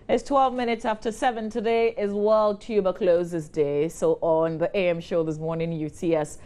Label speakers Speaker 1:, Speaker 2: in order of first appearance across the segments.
Speaker 1: It's 12 minutes after 7. Today is World Tuberculosis Day. So on the AM show this morning, you see us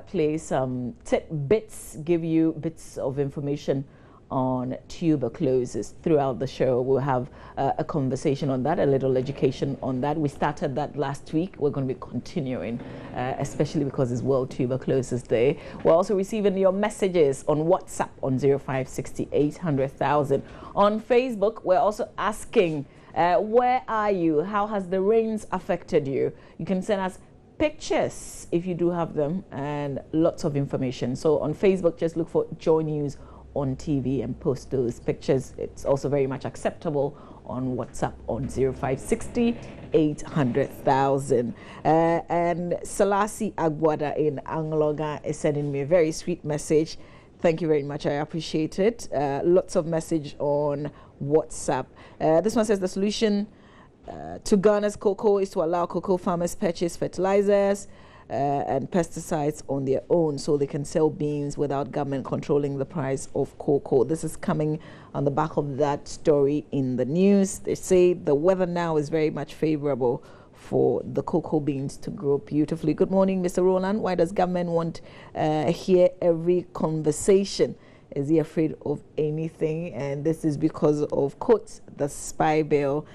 Speaker 1: play some tidbits, give you bits of information on tuberculosis. Throughout the show, we'll have a conversation on that, a little education on that. We started that last week. We're going to be continuing, especially because it's World Tuberculosis Day. We're also receiving your messages on WhatsApp on 056800,000. On Facebook, we're also asking, where are you? How has the rains affected you? You can send us pictures if you do have them and lots of information. So on Facebook, just look for Joy News on TV and post those pictures. It's also very much acceptable on WhatsApp on 056800,000. And Salasi Agwada in Angloga is sending me a very sweet message. Thank you very much. I appreciate it. Lots of message on WhatsApp. This one says the solution to Ghana's cocoa is to allow cocoa farmers purchase fertilizers and pesticides on their own so they can sell beans without government controlling the price of cocoa. This is coming on the back of that story in the news. They say the weather now is very much favorable for the cocoa beans to grow beautifully. Good morning, Mr. Roland. Why does government want hear every conversation? Is he afraid of anything? And this is because of, quote, the spy bill.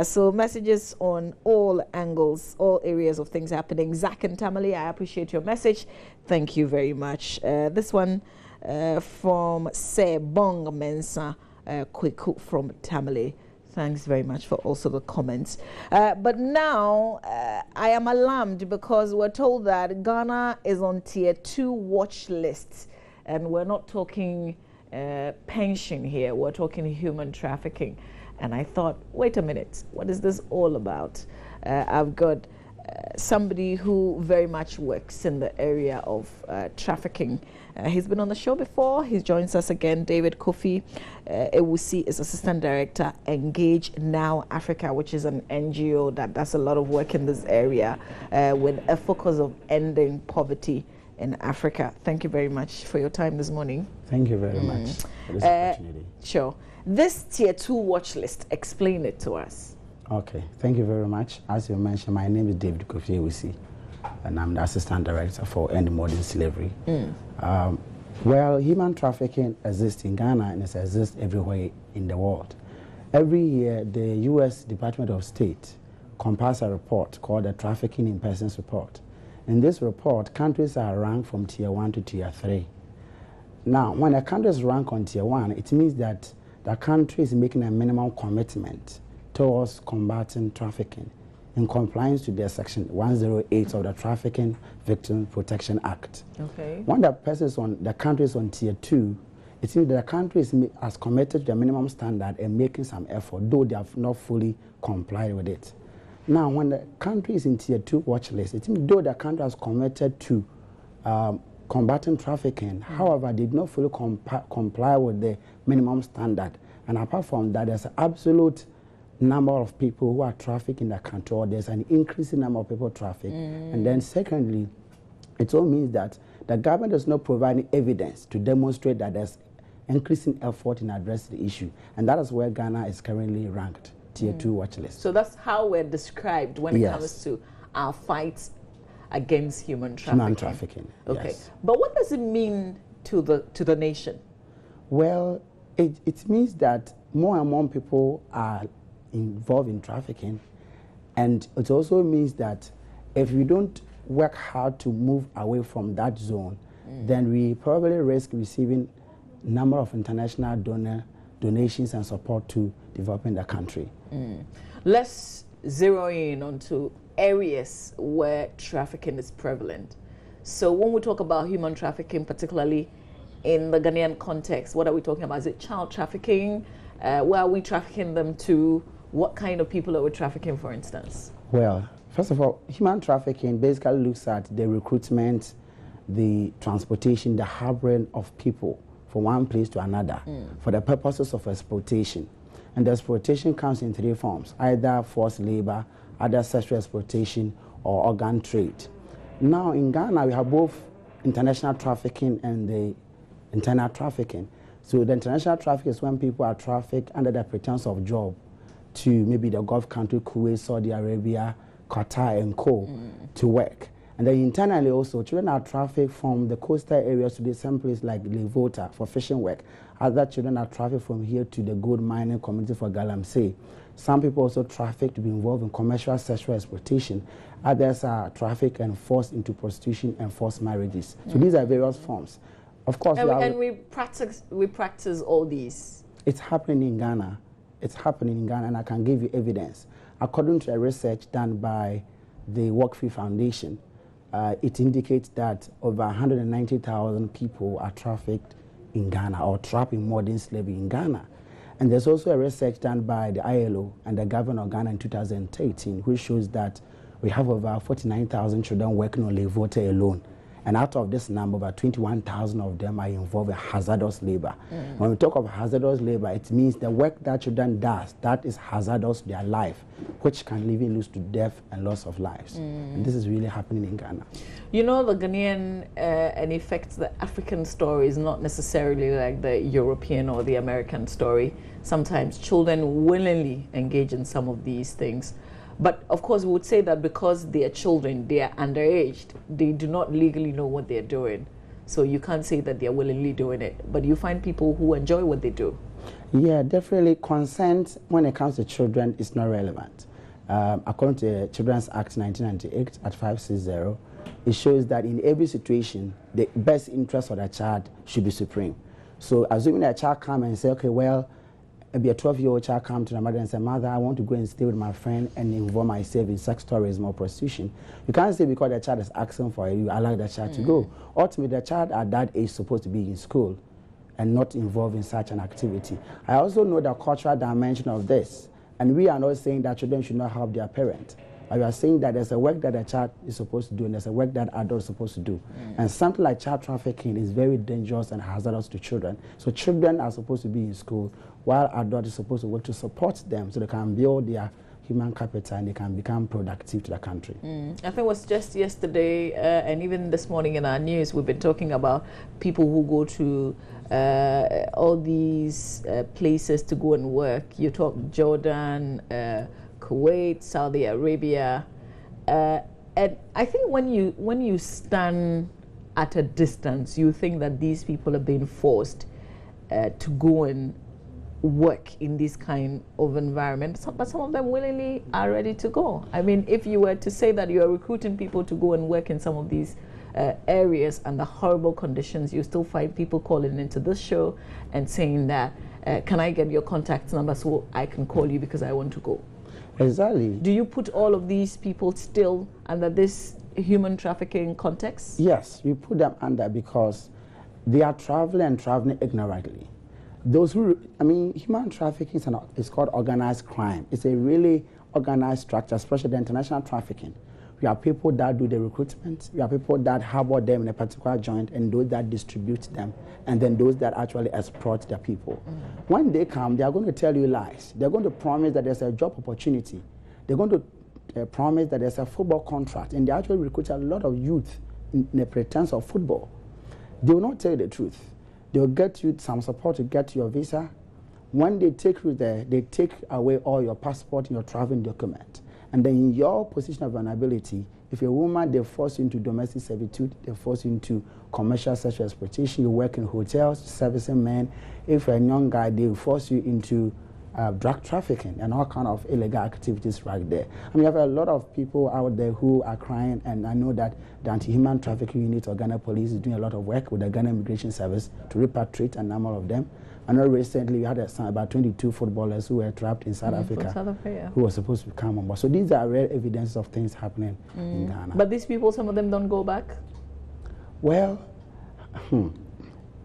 Speaker 1: So messages on all angles, all areas of things happening. Zach and Tamale, I appreciate your message. Thank you very much. This one from Sebong Mensa Kweku from Tamale. Thanks very much for also the comments. But now I am alarmed because we're told that Ghana is on tier 2 watch list. And we're not talking pension here, we're talking human trafficking. And I thought, wait a minute, what is this all about? I've got somebody who very much works in the area of trafficking. He's been on the show before. He joins us again. David Kofi Ewusi is Assistant Director, Engage Now Africa, which is an NGO that does a lot of work in this area with a focus of ending poverty in Africa. Thank you very much for your time this morning.
Speaker 2: Thank you very much for this opportunity.
Speaker 1: Sure. This tier 2 watch list, explain it to us.
Speaker 2: Okay, thank you very much. As you mentioned, my name is David Kofi Ewusi, and I'm the Assistant Director for Ending Modern Slavery. Well, human trafficking exists in Ghana and it exists everywhere in the world. Every year, the U.S. Department of State compiles a report called the Trafficking in Persons Report. In this report, countries are ranked from tier 1 to tier 3. Now, when a country is ranked on tier 1, it means that the country is making a minimum commitment towards combating trafficking in compliance to the section 108 of the Trafficking Victim Protection Act.
Speaker 1: Okay.
Speaker 2: When the country is on tier 2, it means that the country has committed to the minimum standard and making some effort, though they have not fully complied with it. Now, when the country is in tier 2 watch list, it means though the country has committed to combating trafficking, however, they did not fully comply with the minimum standard. And apart from that, there's an absolute number of people who are trafficked in the country, or there's an increasing number of people trafficked. And then secondly, it all means that the government does not provide any evidence to demonstrate that there's increasing effort in addressing the issue. And that is where Ghana is currently ranked. Tier 2 watch list.
Speaker 1: So that's how we're described when it comes to our fights against human trafficking.
Speaker 2: Human trafficking.
Speaker 1: Okay.
Speaker 2: Yes.
Speaker 1: But what does it mean to the nation?
Speaker 2: Well, it means that more and more people are involved in trafficking, and it also means that if we don't work hard to move away from that zone, then we probably risk receiving a number of international donations and support to developing the country.
Speaker 1: Let's zero in onto areas where trafficking is prevalent. So when we talk about human trafficking, particularly in the Ghanaian context, what are we talking about? Is it child trafficking? Where are we trafficking them to? What kind of people are we trafficking, for instance?
Speaker 2: Well, first of all, human trafficking basically looks at the recruitment, the transportation, the harboring of people from one place to another for the purposes of exploitation. And the exploitation comes in 3 forms, either forced labor, either sexual exploitation, or organ trade. Now in Ghana, we have both international trafficking and the internal trafficking. So the international traffic is when people are trafficked under the pretense of job to maybe the Gulf country, Kuwait, Saudi Arabia, Qatar, and co. to work. And then internally also, children are trafficked from the coastal areas to the same place like Levota for fishing work. Other children are trafficked from here to the gold mining community for Galamsey. Some people also traffic to be involved in commercial sexual exploitation. Others are trafficked and forced into prostitution and forced marriages. So these are various forms. Of course,
Speaker 1: and we practice all these.
Speaker 2: It's happening in Ghana. It's happening in Ghana, and I can give you evidence. According to a research done by the Work Free Foundation, it indicates that over 190,000 people are trafficked in Ghana or trapped in modern slavery in Ghana. And there's also a research done by the ILO and the governor of Ghana in 2013, which shows that we have over 49,000 children working on Levota alone. And out of this number, about 21,000 of them are involved in hazardous labor. When we talk of hazardous labor, it means the work that children does that is hazardous to their life, which can even lead to death and loss of lives. And this is really happening in Ghana.
Speaker 1: You know, the Ghanaian and effects, the African story is not necessarily like the European or the American story. Sometimes children willingly engage in some of these things. But of course, we would say that because they are children, they are underage, they do not legally know what they're doing. So you can't say that they're willingly doing it. But you find people who enjoy what they do.
Speaker 2: Yeah, definitely. Consent when it comes to children is not relevant. According to the Children's Act 1998 at 560, it shows that in every situation, the best interest of the child should be supreme. So assuming a child comes and say, okay, well, maybe a 12-year-old child comes to the mother and say, mother, I want to go and stay with my friend and involve myself in sex tourism or prostitution. You can't say because the child is asking for it, you allow the child to go. Ultimately, the child at that age is supposed to be in school and not involved in such an activity. I also know the cultural dimension of this. And we are not saying that children should not help their parent. But we are saying that there's a work that a child is supposed to do and there's a work that adults are supposed to do. And something like child trafficking is very dangerous and hazardous to children. So children are supposed to be in school while adults are supposed to work to support them so they can build their human capital and they can become productive to the country.
Speaker 1: I think it was just yesterday and even this morning in our news, we've been talking about people who go to all these places to go and work. You talk Jordan, Kuwait, Saudi Arabia, and I think when you stand at a distance, you think that these people are being forced to go and work in this kind of environment, but some of them willingly are ready to go. I mean, if you were to say that you are recruiting people to go and work in some of these areas and the horrible conditions, you still find people calling into this show and saying that, can I get your contact number so I can call you because I want to go?
Speaker 2: Exactly.
Speaker 1: Do you put all of these people still under this human trafficking context?
Speaker 2: Yes, we put them under because they are traveling ignorantly. Those who, I mean, human trafficking is called organized crime. It's a really organized structure, especially the international trafficking. We have people that do the recruitment, we have people that harbor them in a particular joint, and those that distribute them, and then those that actually exploit the people. When they come, they are going to tell you lies. They're going to promise that there's a job opportunity. They're going to promise that there's a football contract, and they actually recruit a lot of youth in the pretense of football. They will not tell you the truth. They'll get you some support to get your visa. When they take you there, they take away all your passport and your traveling document. And then in your position of vulnerability, if you're a woman, they force you into domestic servitude, they force you into commercial sexual exploitation, you work in hotels, servicing men. If you're a young guy, they force you into drug trafficking and all kind of illegal activities right there. I mean, you have a lot of people out there who are crying, and I know that the anti-human trafficking unit of Ghana Police is doing a lot of work with the Ghana Immigration Service to repatriate a number of them. I know recently we had about 22 footballers who were trapped in South Africa who were supposed to come on board. So these are rare evidences of things happening in Ghana.
Speaker 1: But these people, some of them don't go back?
Speaker 2: Well,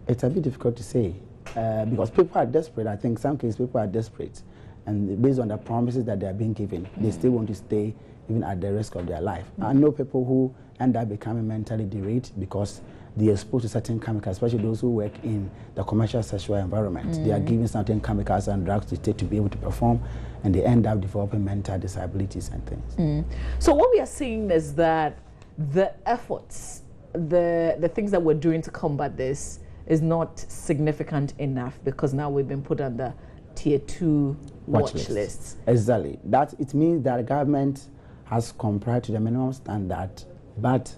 Speaker 2: it's a bit difficult to say. Because people are desperate. I think in some cases people are desperate, and based on the promises that they are being given, they still want to stay even at the risk of their life. I know people who end up becoming mentally derailed because they are exposed to certain chemicals, especially those who work in the commercial sexual environment. They are given certain chemicals and drugs to take to be able to perform, and they end up developing mental disabilities and things.
Speaker 1: So what we are seeing is that the efforts, the things that we're doing to combat this is not significant enough, because now we've been put under tier 2 watch lists.
Speaker 2: Exactly. That it means that the government has complied to the minimum standard, but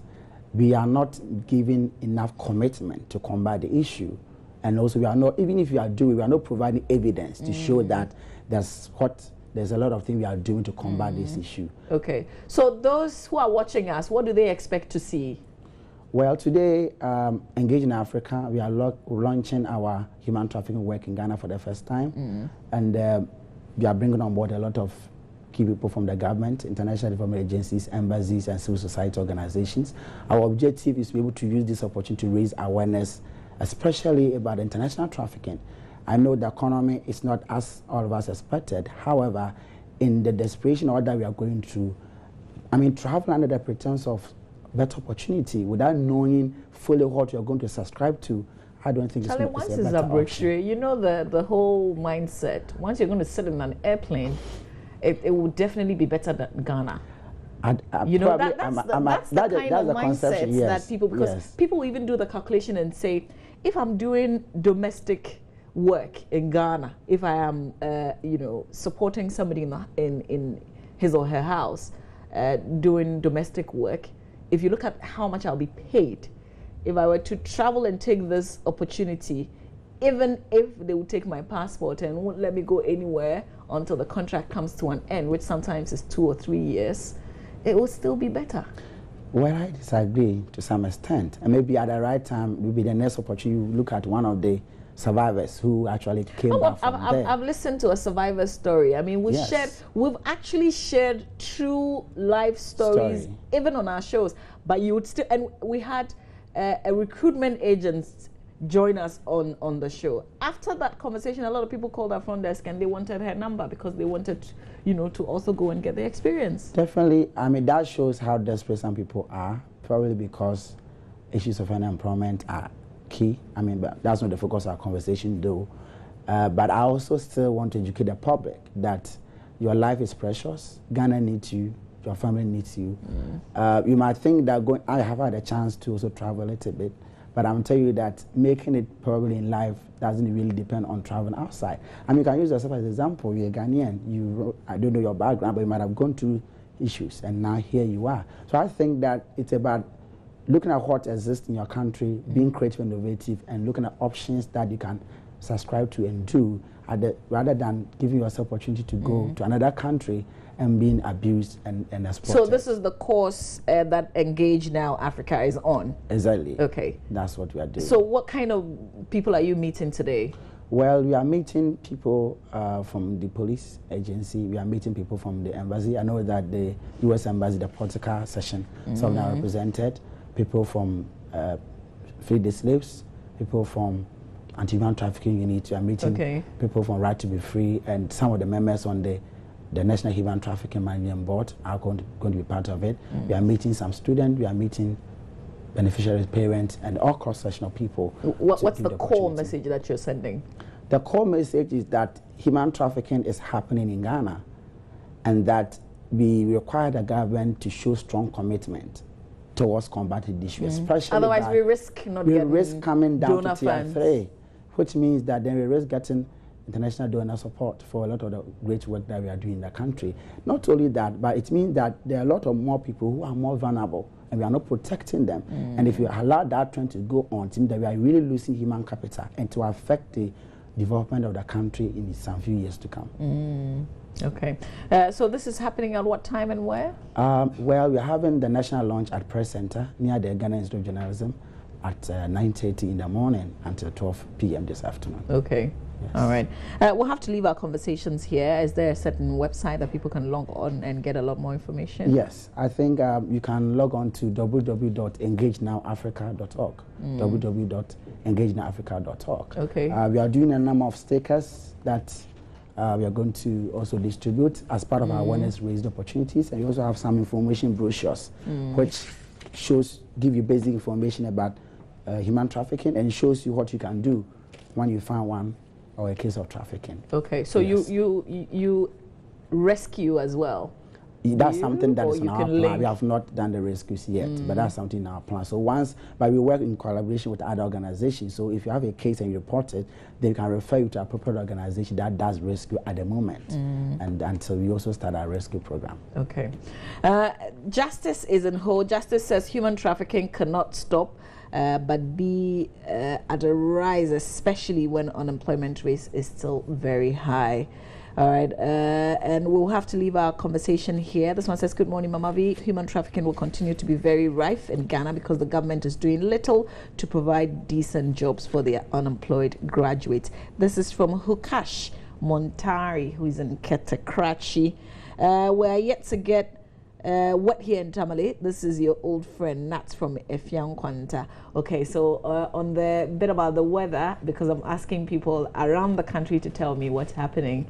Speaker 2: we are not giving enough commitment to combat the issue. And also we are not, even if we are doing, we are not providing evidence to show that there's a lot of things we are doing to combat this issue.
Speaker 1: Okay. So those who are watching us, what do they expect to see?
Speaker 2: Well, today, Engage in Africa, we are launching our human trafficking work in Ghana for the first time. And we are bringing on board a lot of key people from the government, international development agencies, embassies, and civil society organizations. Our objective is to be able to use this opportunity to raise awareness, especially about international trafficking. I know the economy is not as all of us expected. However, in the desperation order we are going through, travel under the pretense of better opportunity without knowing fully what you're going to subscribe to, I don't think
Speaker 1: Charlie, once it's a breakthrough, you know the whole mindset. Once you're going to sit in an airplane, it will definitely be better than Ghana. That's the kind of mindset that people, because people even do the calculation and say, if I'm doing domestic work in Ghana, if I am, supporting somebody in his or her house, doing domestic work, if you look at how much I'll be paid, if I were to travel and take this opportunity, even if they would take my passport and won't let me go anywhere until the contract comes to an end, which sometimes is 2 or 3 years, it will still be better.
Speaker 2: Well, I disagree to some extent. And maybe at the right time, maybe the next opportunity, you look at one of the survivors who actually came back from there.
Speaker 1: I've listened to a survivor story. I mean, we've actually shared true life stories, even on our shows. But you would still, and we had a recruitment agent join us on the show. After that conversation, a lot of people called our front desk and they wanted her number because they wanted, to also go and get the experience.
Speaker 2: Definitely. That shows how desperate some people are, probably because issues of unemployment are key. But that's not the focus of our conversation, though. But I also still want to educate the public that your life is precious. Ghana needs you. Your family needs you. You might think that I have had a chance to also travel a little bit, but I'm telling you that making it probably in life doesn't really depend on traveling outside. You can use yourself as an example. You're a Ghanaian. I don't know your background, but you might have gone through issues, and now here you are. So I think that it's about looking at what exists in your country, being creative and innovative, and looking at options that you can subscribe to and do, rather than giving yourself opportunity to go to another country and being abused and exploited.
Speaker 1: So this is the course that Engage Now Africa is on?
Speaker 2: Exactly.
Speaker 1: Okay.
Speaker 2: That's what we are doing.
Speaker 1: So what kind of people are you meeting today?
Speaker 2: Well, we are meeting people from the police agency. We are meeting people from the embassy. I know that the U.S. Embassy, the political section, some are represented. People from Free the Slaves, people from Anti-Human Trafficking Unit. We are meeting people from Right to Be Free, and some of the members on the National Human Trafficking Management Board are going to be part of it. We are meeting some students, we are meeting beneficiaries, parents, and all cross-section of people.
Speaker 1: What's the core message that you're sending?
Speaker 2: The core message is that human trafficking is happening in Ghana, and that we require the government to show strong commitment towards combating the issue, especially
Speaker 1: otherwise we risk
Speaker 2: coming down to tier
Speaker 1: funds.
Speaker 2: 3, which means that then we risk getting international donor support for a lot of the great work that we are doing in the country. Not only that, but it means that there are a lot of more people who are more vulnerable, and we are not protecting them. And if you allow that trend to go on, it means that we are really losing human capital and to affect the development of the country in some few years to come.
Speaker 1: Okay. So this is happening at what time and where?
Speaker 2: Well, we are having the national launch at Press Center near the Ghana Institute of Journalism at 9:30 in the morning until 12 p.m. this afternoon. Okay. Yes.
Speaker 1: All right. We'll have to leave our conversations here. Is there a certain website that people can log on and get a lot more information?
Speaker 2: Yes. I think you can log on to www.engagenowafrica.org. www.engagenowafrica.org.
Speaker 1: Okay.
Speaker 2: We are doing a number of stickers that we are going to also distribute as part of our awareness raised opportunities. And we also have some information brochures which give you basic information about human trafficking and shows you what you can do when you find one or a case of trafficking.
Speaker 1: Okay, so yes. you rescue as well?
Speaker 2: That's something that is in our plan.
Speaker 1: link.
Speaker 2: We have not done the rescues yet, but that's something in our plan. So but we work in collaboration with other organizations. So if you have a case and you report it, they can refer you to a appropriate organization that does rescue at the moment. And until we also start our rescue program.
Speaker 1: Okay. Justice is in hold. Justice says human trafficking cannot stop, but be at a rise, especially when unemployment rate is still very high. All right, and we'll have to leave our conversation here. This one says, good morning, Mama V. Human trafficking will continue to be very rife in Ghana because the government is doing little to provide decent jobs for their unemployed graduates. This is from Hukash Montari, who is in Ketakrachi. We're yet to get what here in Tamale. This is your old friend Nat from Effiang Kwanta. Okay, so on the bit about the weather, because I'm asking people around the country to tell me what's happening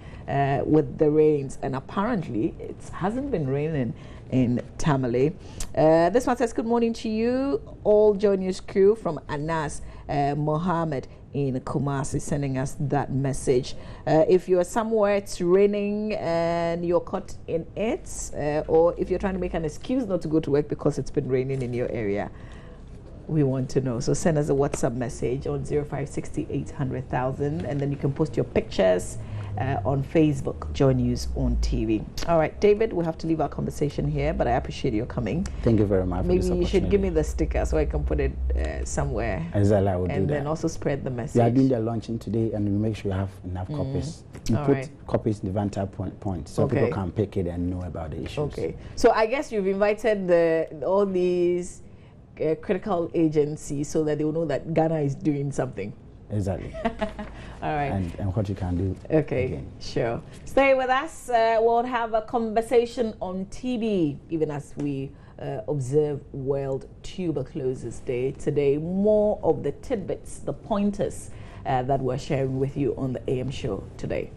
Speaker 1: with the rains, and apparently it hasn't been raining in Tamale. This one says, good morning to you, all Joy News crew, from Anas Mohammed in Kumasi, sending us that message. If you're somewhere it's raining and you're caught in it, or if you're trying to make an excuse not to go to work because it's been raining in your area, we want to know. So send us a WhatsApp message on 0560 800,000, and then you can post your pictures on Facebook, Joy News on TV. All right, David, we'll have to leave our conversation here, but I appreciate your coming.
Speaker 2: Thank you very much.
Speaker 1: Maybe you should give me the sticker so I can put it somewhere.
Speaker 2: Exactly, I will do that.
Speaker 1: And then also spread the message.
Speaker 2: We are doing the launching today, and we make sure you have enough copies. You
Speaker 1: All
Speaker 2: put
Speaker 1: right.
Speaker 2: copies in the Vantage point so people can pick it and know about the issues.
Speaker 1: Okay. So I guess you've invited all these critical agencies so that they will know that Ghana is doing something.
Speaker 2: Exactly.
Speaker 1: All right.
Speaker 2: And what you can do.
Speaker 1: Okay,
Speaker 2: again.
Speaker 1: sure. Stay with us. We'll have a conversation on TB, even as we observe World Tuberculosis Day today. More of the tidbits, the pointers that we're sharing with you on the AM show today.